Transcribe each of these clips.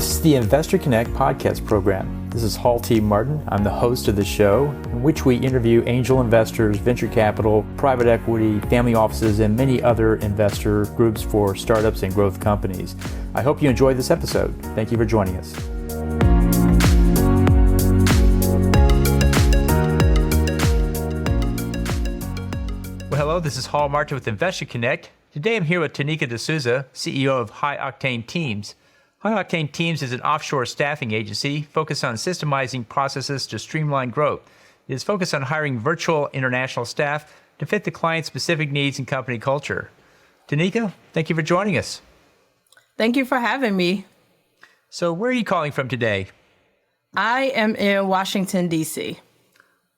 This is the Investor Connect podcast program. This is Hall T. Martin. I'm the host of the show, in which we interview angel investors, venture capital, private equity, family offices, and many other investor groups for startups and growth companies. I hope you enjoyed this episode. Thank you for joining us. Well, hello, this is Hall Martin with Investor Connect. Today I'm here with Tanika Souza, CEO of High Octane Teams. High Octane Teams is an offshore staffing agency focused on systemizing processes to streamline growth. It is focused on hiring virtual international staff to fit the client's specific needs and company culture. Tanika, thank you for joining us. Thank you for having me. So where are you calling from today? I am in Washington, D.C.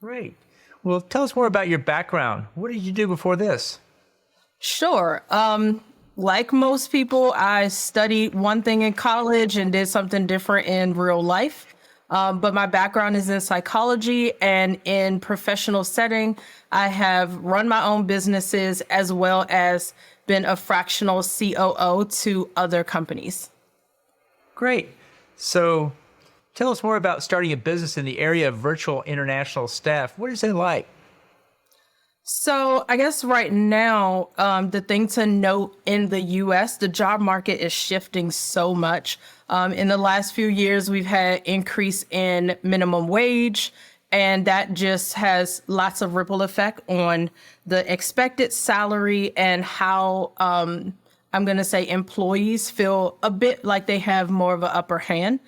Great. Well, tell us more about your background. What did you do before this? Sure. Like most people, I studied one thing in college and did something different in real life. But my background is in psychology, and in professional setting, I have run my own businesses as well as been a fractional COO to other companies. Great. So tell us more about starting a business in the area of virtual international staff. What is it like? So I guess right now, the thing to note in the U.S., the job market is shifting so much. In the last few years, we've had increase in minimum wage, and that just has lots of ripple effect on the expected salary and how, I'm going to say, employees feel a bit like they have more of an upper hand.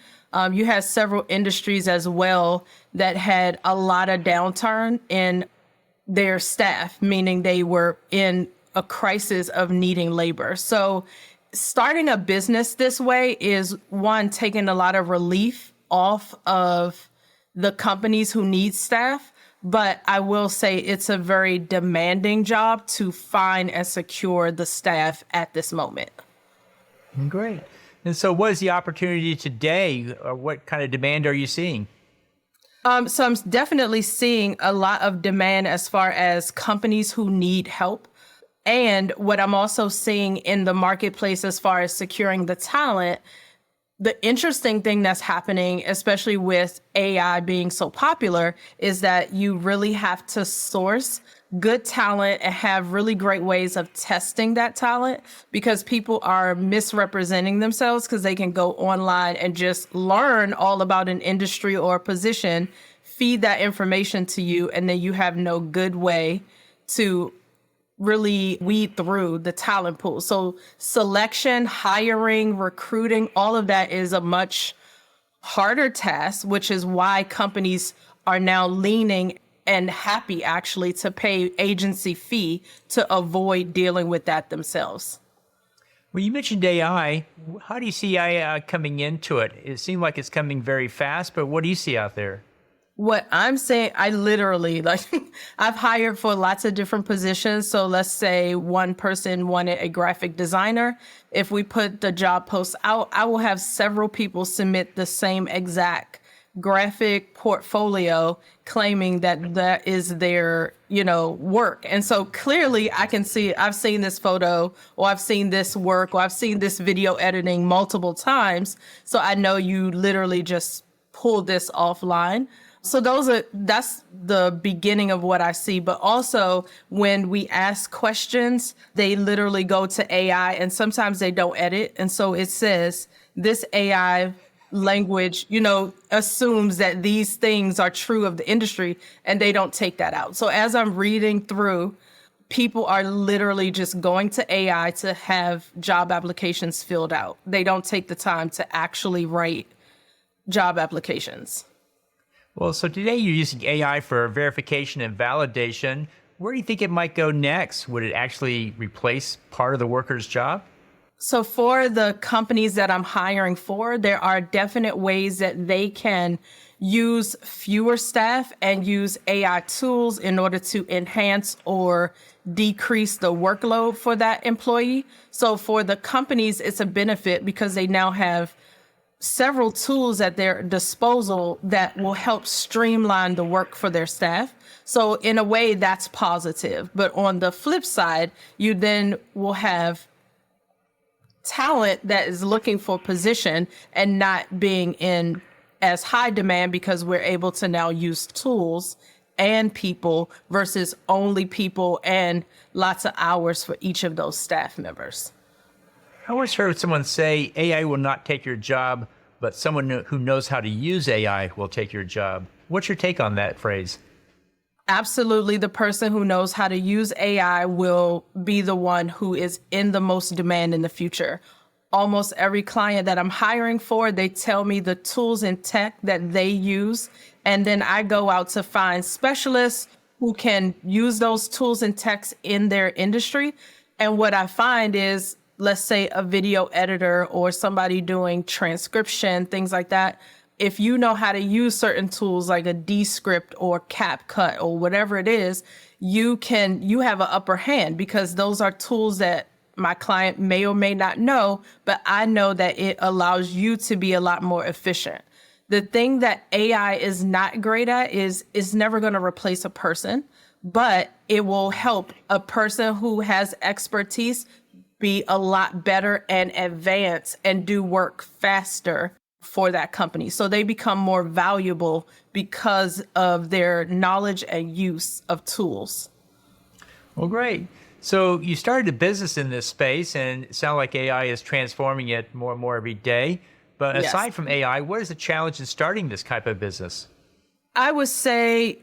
You had several industries as well that had a lot of downturn in their staff, meaning they were in a crisis of needing labor. So starting a business this way is, one, taking a lot of relief off of the companies who need staff. But I will say it's a very demanding job to find and secure the staff at this moment. Great. And so what is the opportunity today? Or what kind of demand are you seeing? So I'm definitely seeing a lot of demand as far as companies who need help. And what I'm also seeing in the marketplace as far as securing the talent, the interesting thing that's happening, especially with AI being so popular, is that you really have to source good talent and have really great ways of testing that talent, because people are misrepresenting themselves because they can go online and just learn all about an industry or a position, feed that information to you, and then you have no good way to really weed through the talent pool. So selection, hiring, recruiting, all of that is a much harder task, which is why companies are now leaning and happy actually to pay agency fee to avoid dealing with that themselves. Well, you mentioned AI. How do you see AI coming into it? It seems like it's coming very fast, but what do you see out there? What I'm saying, I literally, I've hired for lots of different positions. So let's say one person wanted a graphic designer. If we put the job post out, I will have several people submit the same exact graphic portfolio claiming that that is their, work. And so clearly I can see, I've seen this photo, or I've seen this work, or I've seen this video editing multiple times. So I know you literally just pulled this offline. So that's the beginning of what I see. But also when we ask questions, they literally go to AI, and sometimes they don't edit. And so it says this AI language, assumes that these things are true of the industry, and they don't take that out. So as I'm reading through, people are literally just going to AI to have job applications filled out. They don't take the time to actually write job applications. Well, so today you're using AI for verification and validation. Where do you think it might go next? Would it actually replace part of the worker's job? So for the companies that I'm hiring for, there are definite ways that they can use fewer staff and use AI tools in order to enhance or decrease the workload for that employee. So for the companies, it's a benefit because they now have several tools at their disposal that will help streamline the work for their staff. So in a way, that's positive. But on the flip side, you then will have talent that is looking for position and not being in as high demand because we're able to now use tools and people versus only people and lots of hours for each of those staff members. I always heard someone say AI will not take your job, but someone who knows how to use AI will take your job. What's your take on that phrase? Absolutely. The person who knows how to use AI will be the one who is in the most demand in the future. Almost every client that I'm hiring for, they tell me the tools and tech that they use. And then I go out to find specialists who can use those tools and techs in their industry. And what I find is, let's say a video editor or somebody doing transcription, things like that. If you know how to use certain tools like a Descript or CapCut or whatever it is, you have an upper hand because those are tools that my client may or may not know, but I know that it allows you to be a lot more efficient. The thing that AI is not great at is never going to replace a person, but it will help a person who has expertise be a lot better and advance and do work faster for that company. So they become more valuable because of their knowledge and use of tools. Well, great. So you started a business in this space, and it sounds like AI is transforming it more and more every day. But Yes. aside from AI, what is the challenge in starting this type of business? I would say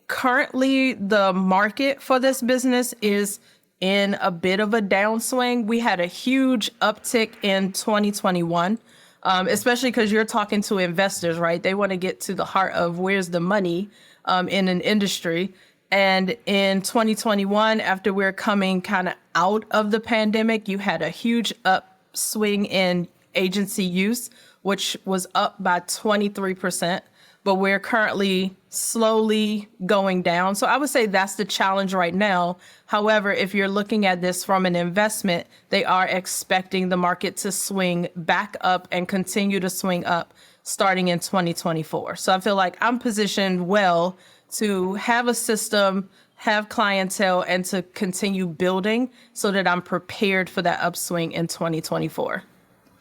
currently the market for this business is in a bit of a downswing. We had a huge uptick in 2021, especially because you're talking to investors, right? They want to get to the heart of where's the money in an industry. And in 2021, after we're coming kind of out of the pandemic, you had a huge upswing in agency use, which was up by 23%. But we're currently slowly going down. So I would say that's the challenge right now. However, if you're looking at this from an investment, they are expecting the market to swing back up and continue to swing up starting in 2024. So I feel like I'm positioned well to have a system, have clientele, and to continue building so that I'm prepared for that upswing in 2024.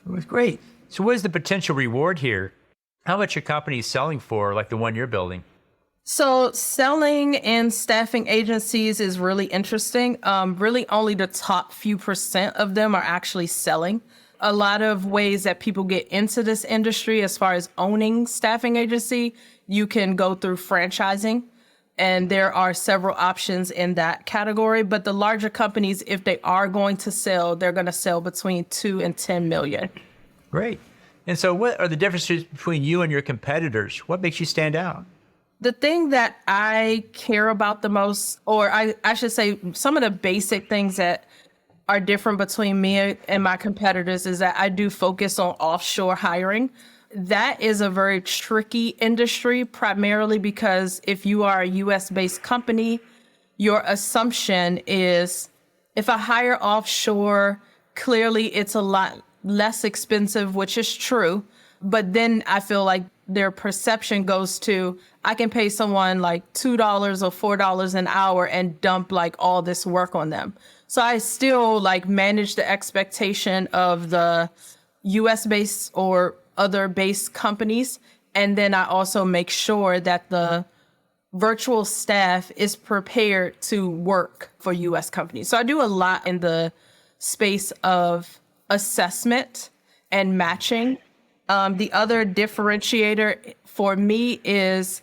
It was great. So what is the potential reward here? How much your company is selling for, like the one you're building? So selling in staffing agencies is really interesting. Really only the top few percent of them are actually selling. A lot of ways that people get into this industry as far as owning staffing agency, you can go through franchising, and there are several options in that category. But the larger companies, if they are going to sell, they're going to sell between 2 and 10 million. Great. And so what are the differences between you and your competitors? What makes you stand out? The thing that I care about the most, or I should say some of the basic things that are different between me and my competitors, is that I do focus on offshore hiring. That is a very tricky industry, primarily because if you are a US-based company, your assumption is if I hire offshore, clearly it's a lot less expensive, which is true. But then I feel like their perception goes to, I can pay someone like $2 or $4 an hour and dump like all this work on them. So I still like manage the expectation of the US based or other based companies. And then I also make sure that the virtual staff is prepared to work for US companies. So I do a lot in the space of assessment and matching. The other differentiator for me is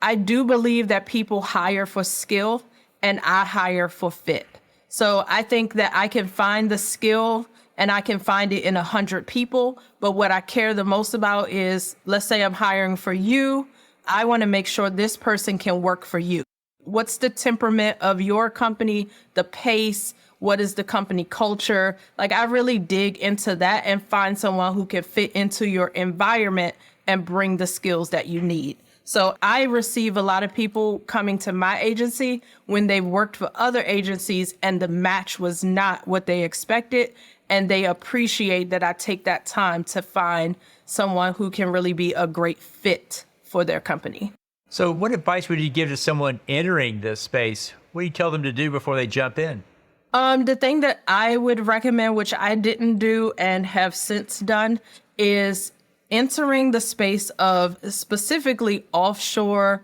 I do believe that people hire for skill and I hire for fit. So I think that I can find the skill and I can find it in 100 people. But what I care the most about is, let's say I'm hiring for you. I want to make sure this person can work for you. What's the temperament of your company, the pace? What is the company culture? Like I really dig into that and find someone who can fit into your environment and bring the skills that you need. So I receive a lot of people coming to my agency when they've worked for other agencies and the match was not what they expected. And they appreciate that I take that time to find someone who can really be a great fit for their company. So what advice would you give to someone entering this space? What do you tell them to do before they jump in? The thing that I would recommend, which I didn't do and have since done, is entering the space of specifically offshore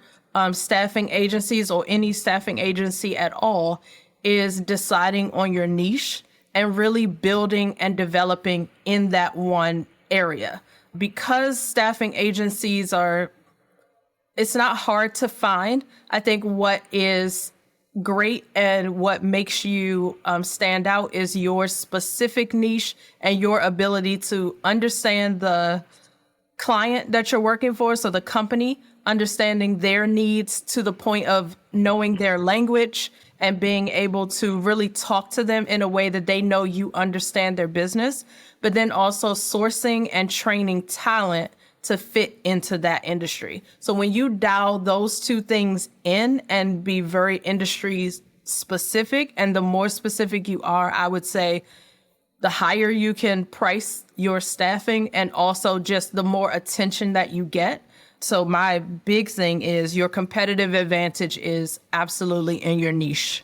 staffing agencies or any staffing agency at all, is deciding on your niche and really building and developing in that one area. Because staffing agencies it's not hard to find. I think what is great and what makes you stand out is your specific niche and your ability to understand the client that you're working for. So the company, understanding their needs to the point of knowing their language and being able to really talk to them in a way that they know you understand their business, but then also sourcing and training talent to fit into that industry. So when you dial those two things in and be very industry specific, and the more specific you are, I would say the higher you can price your staffing and also just the more attention that you get. So my big thing is your competitive advantage is absolutely in your niche.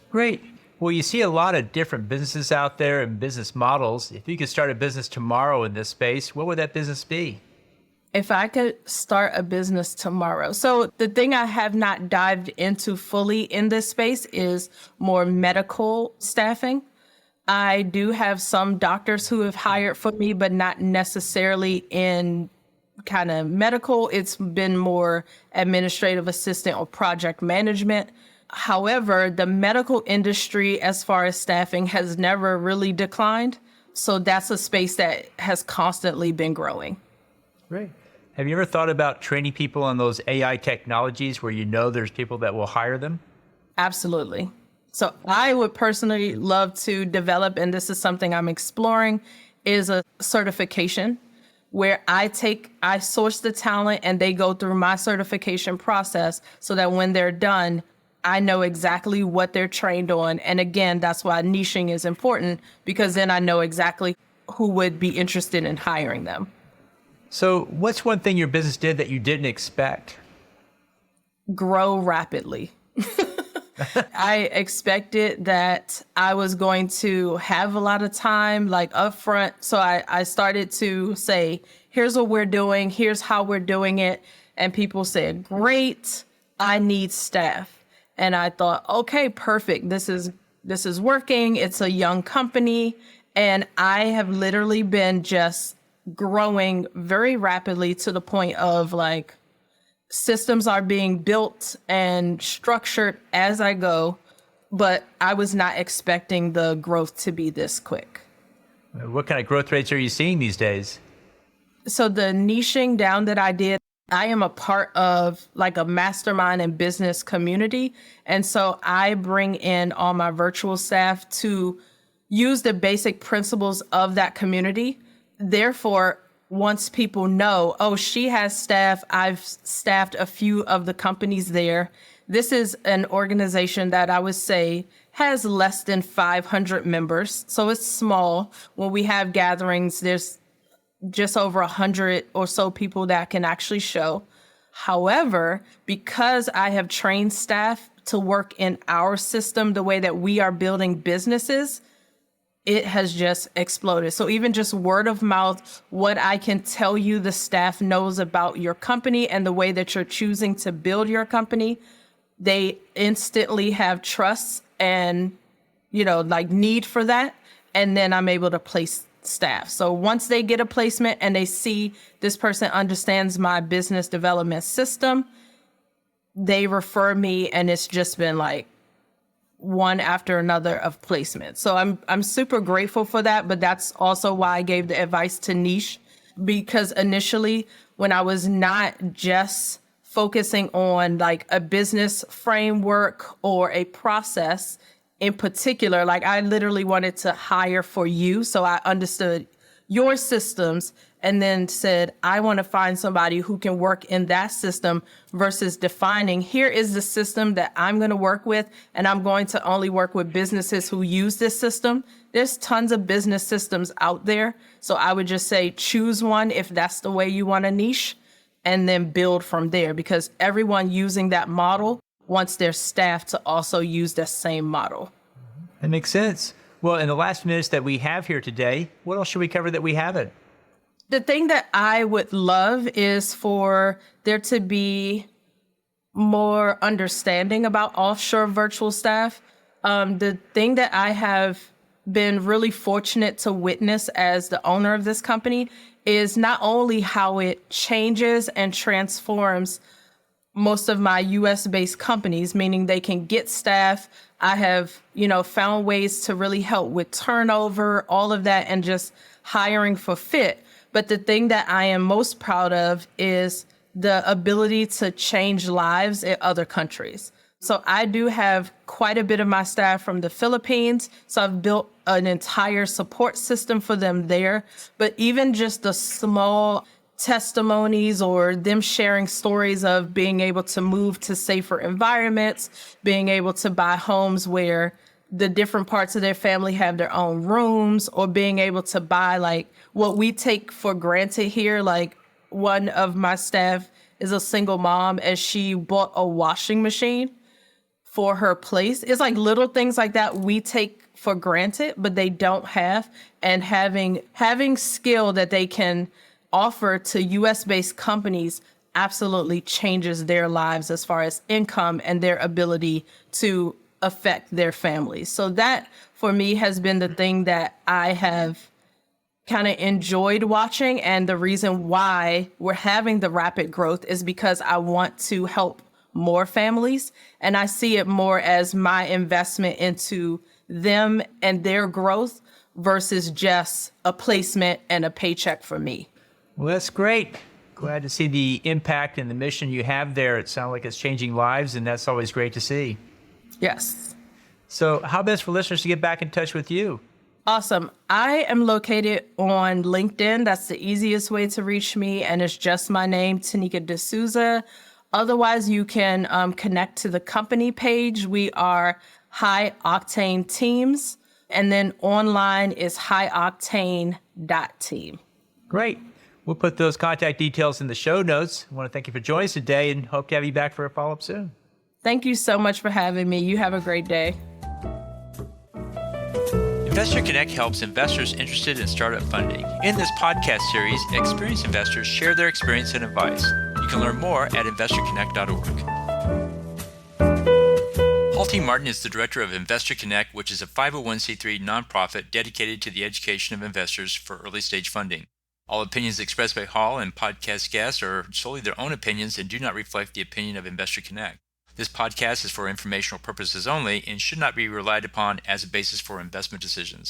Great. Well, you see a lot of different businesses out there and business models. If you could start a business tomorrow in this space, what would that business be? If I could start a business tomorrow. So the thing I have not dived into fully in this space is more medical staffing. I do have some doctors who have hired for me, but not necessarily in kind of medical. It's been more administrative assistant or project management. However, the medical industry, as far as staffing, has never really declined. So that's a space that has constantly been growing. Great. Have you ever thought about training people on those AI technologies where you know there's people that will hire them? Absolutely. So I would personally love to develop, and this is something I'm exploring, is a certification where I source the talent and they go through my certification process so that when they're done, I know exactly what they're trained on. And again, that's why niching is important, because then I know exactly who would be interested in hiring them. So what's one thing your business did that you didn't expect? Grow rapidly. I expected that I was going to have a lot of time, like upfront. So I started to say, here's what we're doing. Here's how we're doing it. And people said, great, I need staff. And I thought, okay, perfect. This is working. It's a young company. And I have literally been just growing very rapidly to the point of like systems are being built and structured as I go. But I was not expecting the growth to be this quick. What kind of growth rates are you seeing these days? So the niching down that I did, I am a part of like a mastermind and business community. And so I bring in all my virtual staff to use the basic principles of that community. Therefore, once people know, oh, she has staff, I've staffed a few of the companies there. This is an organization that I would say has less than 500 members. So it's small. When we have gatherings, there's just over 100 or so people that can actually show. However, because I have trained staff to work in our system, the way that we are building businesses, it has just exploded. So even just word of mouth, what I can tell you the staff knows about your company and the way that you're choosing to build your company, they instantly have trust and, like need for that. And then I'm able to place staff. So once they get a placement and they see this person understands my business development system, they refer me, and it's just been like one after another of placement. So I'm super grateful for that, but that's also why I gave the advice to niche, because initially when I was not just focusing on like a business framework or a process in particular, like I literally wanted to hire for you. So I understood your systems and then said, I want to find somebody who can work in that system versus defining, here is the system that I'm going to work with, and I'm going to only work with businesses who use this system. There's tons of business systems out there. So I would just say, choose one if that's the way you want to niche, and then build from there, because everyone using that model wants their staff to also use that same model. That makes sense. Well, in the last minutes that we have here today, what else should we cover that we haven't? The thing that I would love is for there to be more understanding about offshore virtual staff. The thing that I have been really fortunate to witness as the owner of this company is not only how it changes and transforms most of my US based companies, meaning they can get staff. I have, found ways to really help with turnover, all of that, and just hiring for fit. But the thing that I am most proud of is the ability to change lives in other countries. So I do have quite a bit of my staff from the Philippines. So I've built an entire support system for them there. But even just the small testimonies or them sharing stories of being able to move to safer environments, being able to buy homes where the different parts of their family have their own rooms, or being able to buy like what we take for granted here. Like one of my staff is a single mom and she bought a washing machine for her place. It's like little things like that we take for granted, but they don't have. And having skill that they can offer to US based companies absolutely changes their lives as far as income and their ability to affect their families. So that for me has been the thing that I have kind of enjoyed watching. And the reason why we're having the rapid growth is because I want to help more families. And I see it more as my investment into them and their growth versus just a placement and a paycheck for me. Well, that's great. Glad to see the impact and the mission you have there. It sounds like it's changing lives, and that's always great to see. Yes. So how best for listeners to get back in touch with you? Awesome. I am located on LinkedIn. That's the easiest way to reach me. And it's just my name, Tanika de Souza. Otherwise, you can connect to the company page. We are High Octane Teams. And then online is highoctane.team. Great. We'll put those contact details in the show notes. I want to thank you for joining us today and hope to have you back for a follow-up soon. Thank you so much for having me. You have a great day. Investor Connect helps investors interested in startup funding. In this podcast series, experienced investors share their experience and advice. You can learn more at investorconnect.org. Paul T. Martin is the director of Investor Connect, which is a 501c3 nonprofit dedicated to the education of investors for early-stage funding. All opinions expressed by Hall and podcast guests are solely their own opinions and do not reflect the opinion of Investor Connect. This podcast is for informational purposes only and should not be relied upon as a basis for investment decisions.